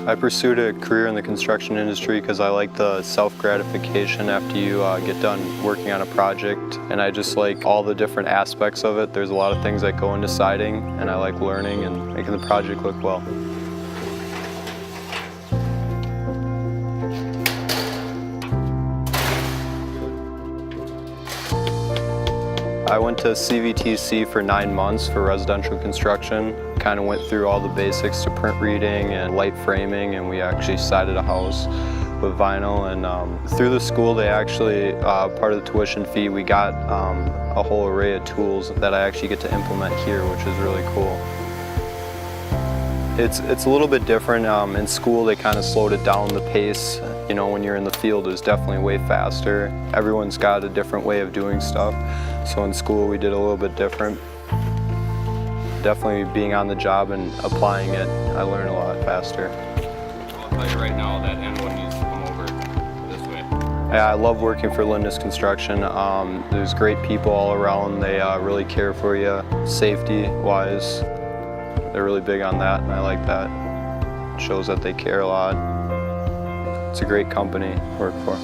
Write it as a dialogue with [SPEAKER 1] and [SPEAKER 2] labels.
[SPEAKER 1] I pursued a career in the construction industry because I like the self-gratification after you get done working on a project, and I just like all the different aspects of it. There's a lot of things that go into siding, and I like learning and making the project look well. I went to CVTC for 9 months for residential construction. Kind of went through all the basics to print reading and light framing, and we actually sided a house with vinyl. And through the school, they actually, part of the tuition fee, we got a whole array of tools that I actually get to implement here, which is really cool. It's a little bit different. In school, they kind of slowed it down, the pace. You know, when you're in the field, is definitely way faster. Everyone's got a different way of doing stuff. So in school, we did a little bit different. Definitely being on the job and applying it, I learned a lot faster.
[SPEAKER 2] I'll tell you right now that anyone needs to come over this way.
[SPEAKER 1] Yeah, I love working for Lindus Construction. There's great people all around. They really care for you, safety-wise. They're really big on that, and I like that. It shows that they care a lot. It's a great company to work for.